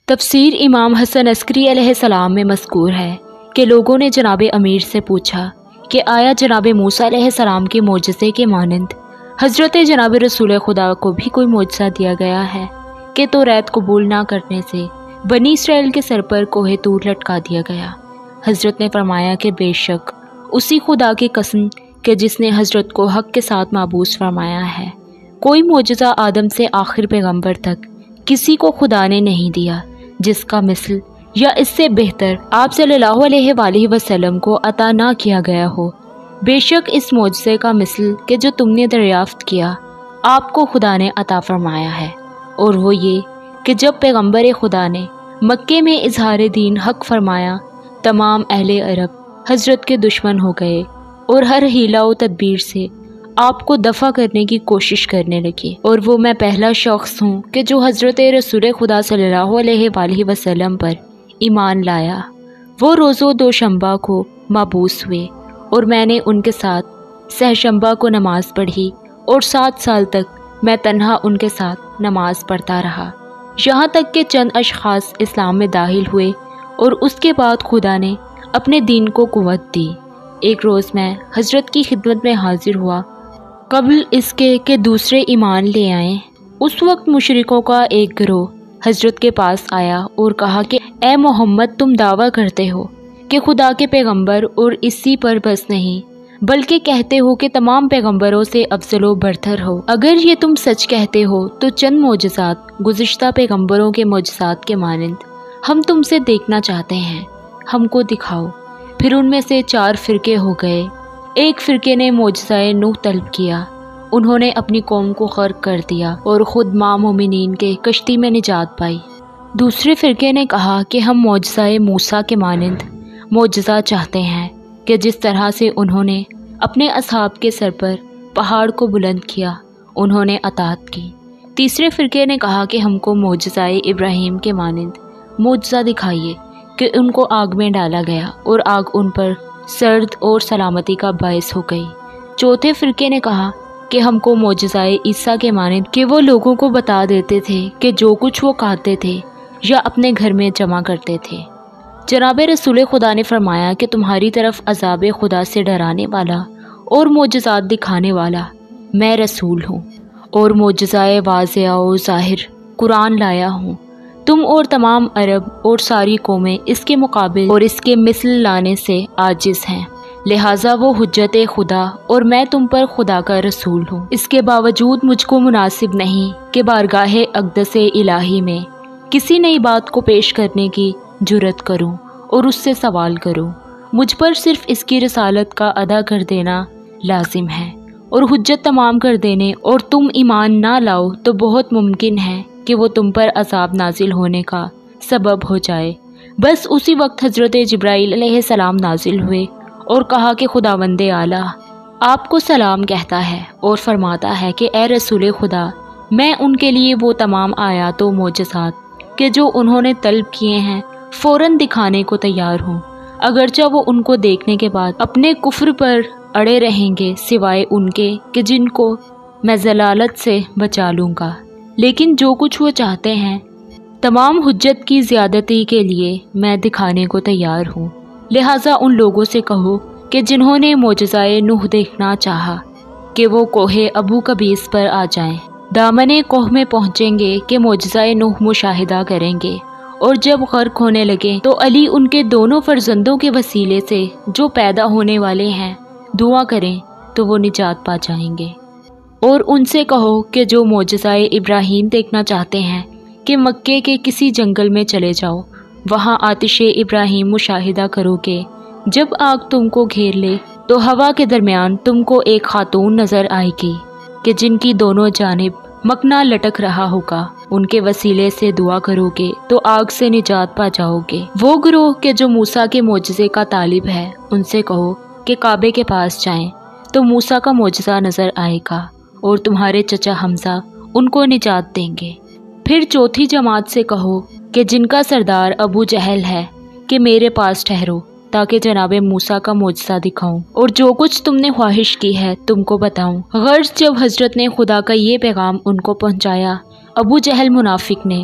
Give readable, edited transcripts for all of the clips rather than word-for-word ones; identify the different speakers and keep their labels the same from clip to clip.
Speaker 1: تفسیر امام حسن عسکری علیہ السلام میں مذکور ہے کہ لوگوں نے جناب امیر سے پوچھا کہ آیا جناب موسیٰ علیہ السلام کے معجزے کے مانند حضرت جناب رسول خدا کو بھی کوئی معجزہ دیا گیا ہے کہ توریت قبول نہ کرنے سے بنی اسرائیل کے سر پر کوہ طور لٹکا دیا گیا؟ حضرت نے فرمایا کہ بے شک اسی خدا کی قسم کہ جس نے حضرت کو حق کے ساتھ مابعوث فرمایا ہے، کوئی معجزہ آدم سے آخر پیغمبر تک کسی کو خدا نے نہیں دیا جس کا مثل یا اس سے بہتر آپ صلی اللہ علیہ وآلہ وسلم کو عطا نہ کیا گیا ہو۔ بے شک اس معجزے کا مثل کہ جو تم نے دریافت کیا آپ کو خدا نے عطا فرمایا ہے، اور وہ یہ کہ جب پیغمبر خدا نے مکے میں اظہار دین حق فرمایا، تمام اہل عرب حضرت کے دشمن ہو گئے اور ہر حیلہ و تدبیر سے آپ کو دفع کرنے کی کوشش کرنے لگے، اور وہ میں پہلا شخص ہوں کہ جو حضرت رسول خدا صلی اللہ علیہ وآلہ وسلم پر ایمان لایا۔ وہ روز و دوشنبہ کو مبعوث ہوئے اور میں نے ان کے ساتھ سہشنبہ کو نماز پڑھی، اور 7 سال تک میں تنہا ان کے ساتھ نماز پڑھتا رہا، یہاں تک کہ چند اشخاص اسلام میں داخل ہوئے، اور اس کے بعد خدا نے اپنے دین کو قوت دی۔ ایک روز میں حضرت کی خدمت میں حاضر ہوا قبل اس کے کہ دوسرے ایمان لے آئیں۔ اس وقت مشرکوں کا ایک گروہ حضرت کے پاس آیا اور کہا کہ اے محمد، تم دعویٰ کرتے ہو کہ خدا کے پیغمبر اور اسی پر بس نہیں بلکہ کہتے ہو کہ تمام پیغمبروں سے افضل و برتر ہو۔ اگر یہ تم سچ کہتے ہو تو چند معجزات گزشتہ پیغمبروں کے معجزات کے مانند ہم تم سے دیکھنا چاہتے ہیں، ہم کو دکھاؤ۔ پھر ان میں سے 4 فرقے ہو گئے۔ ایک فرقے نے معجزہ نوح طلب کیا، انہوں نے اپنی قوم کو غرق کر دیا اور خود ماں مومنین کے کشتی میں نجات پائی۔ دوسرے فرقے نے کہا کہ ہم معجزہ موسیٰ کے مانند معجزہ چاہتے ہیں کہ جس طرح سے انہوں نے اپنے اصحاب کے سر پر پہاڑ کو بلند کیا انہوں نے اطاعت کی۔ تیسرے فرقے نے کہا کہ ہم کو معجزہ ابراہیم کے مانند معجزہ دکھائیے کہ ان کو آگ میں ڈالا گیا اور آگ ان پر سرد اور سلامتی کا باعث ہو گئی۔ چوتھے فرقے نے کہا کہ ہم کو معجزہ عیسیٰ کے مانند کہ وہ لوگوں کو بتا دیتے تھے کہ جو کچھ وہ کھاتے تھے یا اپنے گھر میں جمع کرتے تھے۔ جناب رسول خدا نے فرمایا کہ تمہاری طرف عذاب خدا سے ڈرانے والا اور معجزات دکھانے والا میں رسول ہوں، اور معجزہ واضح و ظاہر قرآن لایا ہوں۔ تم اور تمام عرب اور ساری قومیں اس کے مقابل اور اس کے مثل لانے سے عاجز ہیں، لہٰذا وہ حجت خدا اور میں تم پر خدا کا رسول ہوں۔ اس کے باوجود مجھ کو مناسب نہیں کہ بارگاہ اقدس الہی میں کسی نئی بات کو پیش کرنے کی جرت کروں اور اس سے سوال کروں۔ مجھ پر صرف اس کی رسالت کا ادا کر دینا لازم ہے اور حجت تمام کر دینے، اور تم ایمان نہ لاؤ تو بہت ممکن ہے کہ وہ تم پر عذاب نازل ہونے کا سبب ہو جائے۔ بس اسی وقت حضرت جبرائیل علیہ السلام نازل ہوئے اور کہا کہ خداوند اعلیٰ آپ کو سلام کہتا ہے اور فرماتا ہے کہ اے رسول خدا، میں ان کے لیے وہ تمام آیات و معجزات کہ جو انہوں نے طلب کیے ہیں فوراً دکھانے کو تیار ہوں، اگرچہ وہ ان کو دیکھنے کے بعد اپنے کفر پر اڑے رہیں گے، سوائے ان کے کہ جن کو میں ضلالت سے بچا لوں گا۔ لیکن جو کچھ وہ چاہتے ہیں تمام حجت کی زیادتی کے لیے میں دکھانے کو تیار ہوں، لہٰذا ان لوگوں سے کہو کہ جنہوں نے معجزہ نوح دیکھنا چاہا کہ وہ کوہ ابو قبیس پر آ جائیں، دامن کوہ میں پہنچیں گے کہ معجزہ نوح مشاہدہ کریں گے، اور جب غرق ہونے لگے تو علی ان کے دونوں فرزندوں کے وسیلے سے جو پیدا ہونے والے ہیں دعا کریں تو وہ نجات پا جائیں گے۔ اور ان سے کہو کہ جو معجزہ ابراہیم دیکھنا چاہتے ہیں کہ مکے کے کسی جنگل میں چلے جاؤ، وہاں آتش ابراہیم مشاہدہ کرو کہ جب آگ تم کو گھیر لے تو ہوا کے درمیان تم کو ایک خاتون نظر آئے گی کہ جن کی دونوں جانب مکنا لٹک رہا ہوگا، ان کے وسیلے سے دعا کرو گے تو آگ سے نجات پا جاؤ گے۔ وہ گروہ کہ جو موسیٰ کے معجزے کا طالب ہے ان سے کہو کہ کعبے کے پاس جائیں تو موسیٰ کا معجزہ نظر آئے گا اور تمہارے چچا حمزہ ان کو نجات دیں گے۔ پھر چوتھی جماعت سے کہو کہ جن کا سردار ابو جہل ہے کہ میرے پاس ٹھہرو تاکہ جناب موسیٰ کا معجزہ دکھاؤں اور جو کچھ تم نے خواہش کی ہے تم کو بتاؤں۔ غرض جب حضرت نے خدا کا یہ پیغام ان کو پہنچایا، ابو جہل منافق نے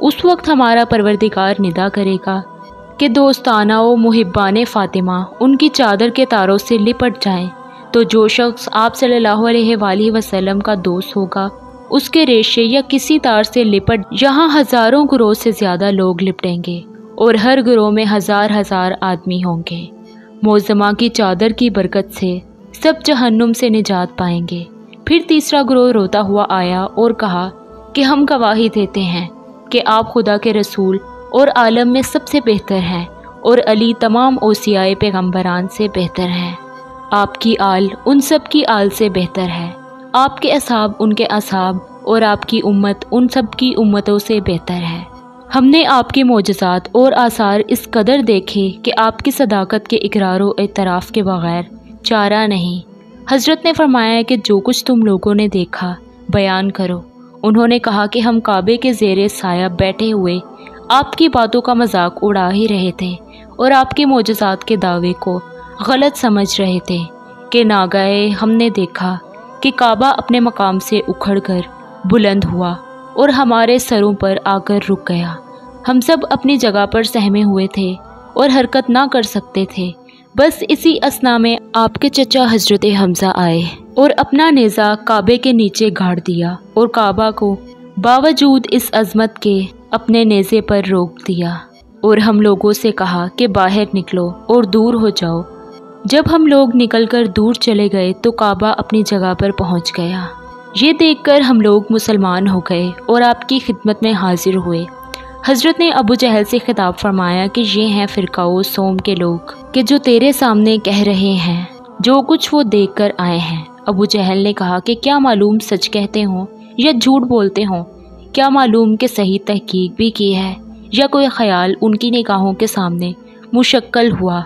Speaker 1: اس وقت ہمارا پروردگار ندا کرے گا کہ دوستانہ و محبان فاطمہ ان کی چادر کے تاروں سے لپٹ جائیں، تو جو شخص آپ صلی اللہ علیہ وآلہ وسلم کا دوست ہوگا اس کے ریشے یا کسی تار سے لپٹ یہاں ہزاروں گروہ سے زیادہ لوگ لپٹیں گے اور ہر گروہ میں ہزار ہزار آدمی ہوں گے۔ معظمہ کی چادر کی برکت سے سب جہنم سے نجات پائیں گے۔ پھر تیسرا گروہ روتا ہوا آیا اور کہا کہ ہم گواہی دیتے ہیں کہ آپ خدا کے رسول اور عالم میں سب سے بہتر ہیں، اور علی تمام اوصیائے پیغمبران سے بہتر ہیں۔ آپ کی آل ان سب کی آل سے بہتر ہے، آپ کے اصحاب ان کے اصحاب اور آپ کی امت ان سب کی امتوں سے بہتر ہے۔ ہم نے آپ کے معجزات اور آثار اس قدر دیکھے کہ آپ کی صداقت کے اقرار و اعتراف کے بغیر چارہ نہیں۔ حضرت نے فرمایا کہ جو کچھ تم لوگوں نے دیکھا بیان کرو۔ انہوں نے کہا کہ ہم کعبے کے زیر سایہ بیٹھے ہوئے آپ کی باتوں کا مذاق اڑا ہی رہے تھے اور آپ کے معجزات کے دعوے کو غلط سمجھ رہے تھے کہ ناگہے ہم نے دیکھا کہ کعبہ اپنے مقام سے اکھڑ کر بلند ہوا اور ہمارے سروں پر آ کر رک گیا۔ ہم سب اپنی جگہ پر سہمے ہوئے تھے اور حرکت نہ کر سکتے تھے۔ بس اسی اثنا میں آپ کے چچا حضرت حمزہ آئے اور اپنا نیزہ کعبے کے نیچے گاڑ دیا اور کعبہ کو باوجود اس عظمت کے اپنے نیزے پر روک دیا، اور ہم لوگوں سے کہا کہ باہر نکلو اور دور ہو جاؤ۔ جب ہم لوگ نکل کر دور چلے گئے تو کعبہ اپنی جگہ پر پہنچ گیا۔ یہ دیکھ کر ہم لوگ مسلمان ہو گئے اور آپ کی خدمت میں حاضر ہوئے۔ حضرت نے ابو جہل سے خطاب فرمایا کہ یہ ہیں فرقہ و سوم کے لوگ کہ جو تیرے سامنے کہہ رہے ہیں جو کچھ وہ دیکھ کر آئے ہیں۔ ابو جہل نے کہا کہ کیا معلوم سچ کہتے ہوں یا جھوٹ بولتے ہوں، کیا معلوم کہ صحیح تحقیق بھی کی ہے یا کوئی خیال ان کی نگاہوں کے سامنے مشکل ہوا۔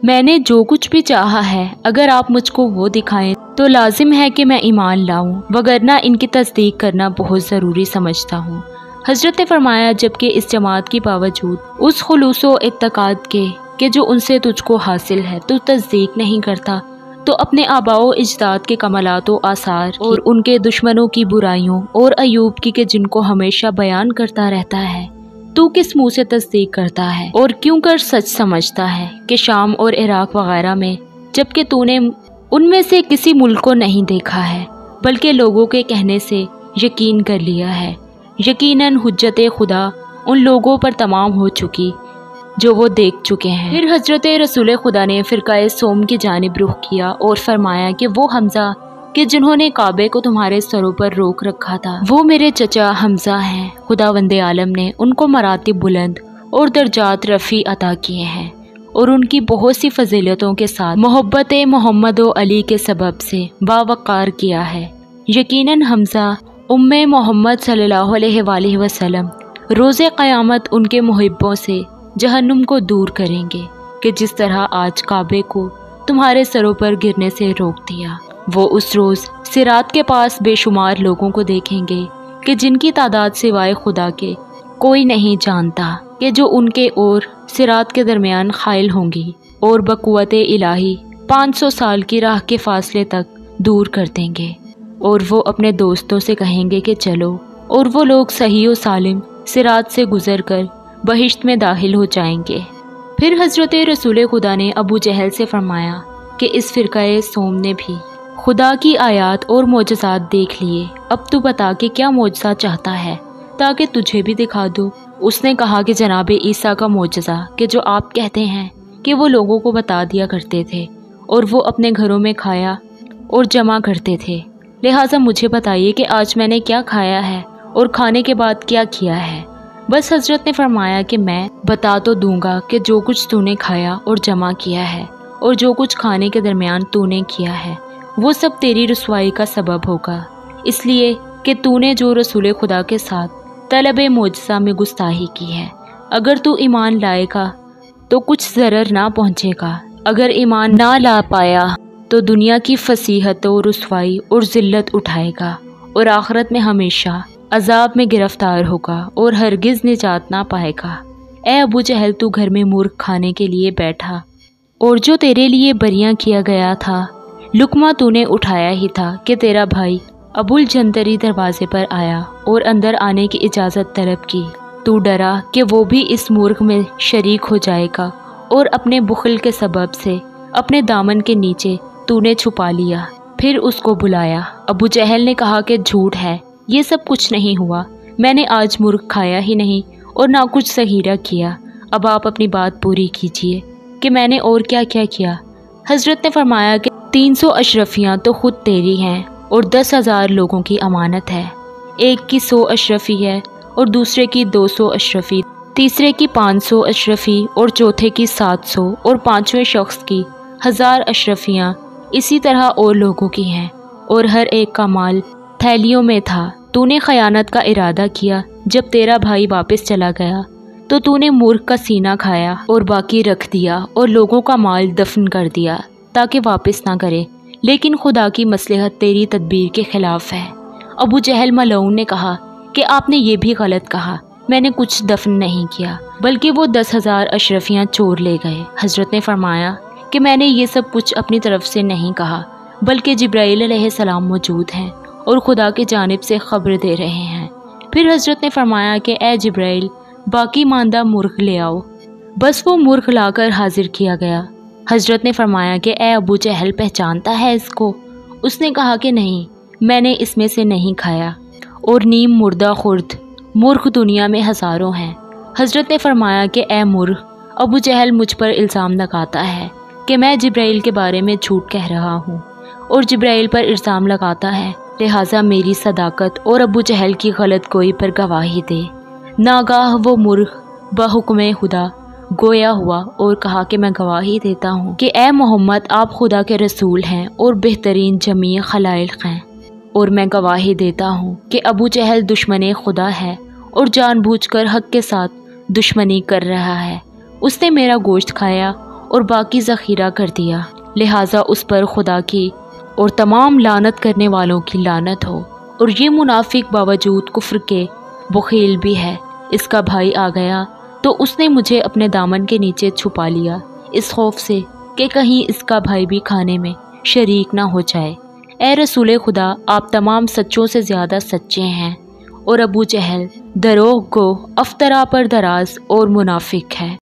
Speaker 1: میں نے جو کچھ بھی چاہا ہے اگر آپ مجھ کو وہ دکھائیں تو لازم ہے کہ میں ایمان لاؤں، وگرنہ ان کی تصدیق کرنا بہت ضروری سمجھتا ہوں۔ حضرت نے فرمایا جبکہ اس جماعت کی باوجود اس خلوص و اعتقاد کے کہ جو ان سے تجھ کو حاصل ہے تو تصدیق نہیں کرتا، تو اپنے آباء و اجداد کے کمالات و آثار اور ان کے دشمنوں کی برائیوں اور ایوب کی کہ جن کو ہمیشہ بیان کرتا رہتا ہے، تو کس منہ سے تصدیق کرتا ہے اور کیوں کر سچ سمجھتا ہے کہ شام اور عراق وغیرہ میں، جبکہ تو نے ان میں سے کسی ملک کو نہیں دیکھا ہے بلکہ لوگوں کے کہنے سے یقین کر لیا ہے۔ یقیناً حجت خدا ان لوگوں پر تمام ہو چکی جو وہ دیکھ چکے ہیں۔ پھر حضرت رسول خدا نے فرقہ سوم کی جانب رخ کیا اور فرمایا کہ وہ حمزہ کہ جنہوں نے کعبے کو تمہارے سروں پر روک رکھا تھا وہ میرے چچا حمزہ ہیں۔ خداوند عالم نے ان کو مراتب بلند اور درجات رفیع عطا کیے ہیں اور ان کی بہت سی فضیلتوں کے ساتھ محبت محمد و علی کے سبب سے باوقار کیا ہے۔ یقیناً حمزہ ام محمد صلی اللہ علیہ وآلہ وسلم روز قیامت ان کے محبوں سے جہنم کو دور کریں گے کہ جس طرح آج کعبے کو تمہارے سروں پر گرنے سے روک دیا۔ وہ اس روز صراط کے پاس بے شمار لوگوں کو دیکھیں گے کہ جن کی تعداد سوائے خدا کے کوئی نہیں جانتا، کہ جو ان کے اور صراط کے درمیان حائل ہوں گی اور بقوت الہی 500 سال کی راہ کے فاصلے تک دور کر دیں گے، اور وہ اپنے دوستوں سے کہیں گے کہ چلو، اور وہ لوگ صحیح و سالم صراط سے گزر کر بہشت میں داخل ہو جائیں گے۔ پھر حضرت رسول خدا نے ابو جہل سے فرمایا کہ اس فرقہ سوم نے بھی خدا کی آیات اور معجزات دیکھ لیے، اب تو بتا کہ کیا معجزہ چاہتا ہے تاکہ تجھے بھی دکھا دوں۔ اس نے کہا کہ جناب عیسیٰ کا معجزہ کہ جو آپ کہتے ہیں کہ وہ لوگوں کو بتا دیا کرتے تھے اور وہ اپنے گھروں میں کھایا اور جمع کرتے تھے، لہٰذا مجھے بتائیے کہ آج میں نے کیا کھایا ہے اور کھانے کے بعد کیا کیا ہے۔ بس حضرت نے فرمایا کہ میں بتا تو دوں گا کہ جو کچھ تو نے کھایا اور جمع کیا ہے اور جو کچھ کھانے کے درمیان تو نے کیا ہے وہ سب تیری رسوائی کا سبب ہوگا، اس لیے کہ تو نے جو رسول خدا کے ساتھ طلب معجزہ میں گستاخی کی ہے۔ اگر تو ایمان لائے گا تو کچھ ضرر نہ پہنچے گا، اگر ایمان نہ لا پایا تو دنیا کی فصیحت و رسوائی اور ذلت اٹھائے گا اور آخرت میں ہمیشہ عذاب میں گرفتار ہوگا اور ہرگز نجات نہ پائے گا۔ اے ابو جہل، تو گھر میں مرغ کھانے کے لیے بیٹھا اور جو تیرے لیے بریاں کیا گیا تھا لقمہ تو نے اٹھایا ہی تھا کہ تیرا بھائی ابو الجندری دروازے پر آیا اور اندر آنے کی اجازت طلب کی۔ تو ڈرا کہ وہ بھی اس مرغ میں شریک ہو جائے گا اور اپنے بخل کے سبب سے اپنے دامن کے نیچے تو نے چھپا لیا۔ پھر اس کو بلایا۔ ابو جہل نے کہا کہ جھوٹ ہے، یہ سب کچھ نہیں ہوا، میں نے آج مرغ کھایا ہی نہیں اور نہ کچھ ذخیرہ کیا، اب آپ اپنی بات پوری کیجیے کہ میں نے اور کیا کیا کیا۔ حضرت نے فرمایا کہ 300 اشرفیاں تو خود تیری ہیں اور 10,000 لوگوں کی امانت ہے، ایک کی 100 اشرفی ہے اور دوسرے کی 200 اشرفی، تیسرے کی 500 اشرفی اور چوتھے کی 700 اور پانچویں شخص کی 1000 اشرفیاں اسی طرح اور لوگوں کی ہیں، اور ہر ایک کا مال تھیلیوں میں تھا۔ تو نے خیانت کا ارادہ کیا، جب تیرا بھائی واپس چلا گیا تو تو نے مرغ کا سینہ کھایا اور باقی رکھ دیا اور لوگوں کا مال دفن کر دیا تاکہ واپس نہ کرے، لیکن خدا کی مصلحت تیری تدبیر کے خلاف ہے۔ ابو جہل ملعون نے کہا کہ آپ نے یہ بھی غلط کہا، میں نے کچھ دفن نہیں کیا بلکہ وہ 10,000 اشرفیاں چور لے گئے۔ حضرت نے فرمایا کہ میں نے یہ سب کچھ اپنی طرف سے نہیں کہا، بلکہ جبرائیل علیہ السلام موجود ہیں اور خدا کی جانب سے خبر دے رہے ہیں۔ پھر حضرت نے فرمایا کہ اے جبرائیل، باقی ماندہ مرغ لے آؤ۔ بس وہ مرغ لا کر حاضر کیا گیا۔ حضرت نے فرمایا کہ اے ابو جہل، پہچانتا ہے اس کو؟ اس نے کہا کہ نہیں، میں نے اس میں سے نہیں کھایا، اور نیم مردہ خورد مرغ دنیا میں ہزاروں ہیں۔ حضرت نے فرمایا کہ اے مرغ، ابو جہل مجھ پر الزام لگاتا ہے کہ میں جبرائیل کے بارے میں جھوٹ کہہ رہا ہوں اور جبرائیل پر الزام لگاتا ہے، لہٰذا میری صداقت اور ابو جہل کی غلط گوئی پر گواہی دے۔ ناگاہ وہ مرغ بحکم خدا گویا ہوا اور کہا کہ میں گواہی دیتا ہوں کہ اے محمد، آپ خدا کے رسول ہیں اور بہترین جمیع خلائق ہیں، اور میں گواہی دیتا ہوں کہ ابو جہل دشمن خدا ہے اور جان بوجھ کر حق کے ساتھ دشمنی کر رہا ہے۔ اس نے میرا گوشت کھایا اور باقی ذخیرہ کر دیا، لہٰذا اس پر خدا کی اور تمام لعنت کرنے والوں کی لعنت ہو، اور یہ منافق باوجود کفر کے بخیل بھی ہے۔ اس کا بھائی آ گیا تو اس نے مجھے اپنے دامن کے نیچے چھپا لیا، اس خوف سے کہ کہیں اس کا بھائی بھی کھانے میں شریک نہ ہو جائے۔ اے رسول خدا، آپ تمام سچوں سے زیادہ سچے ہیں، اور ابو جہل دروغ گو، افطرا پر دراز اور منافق ہے۔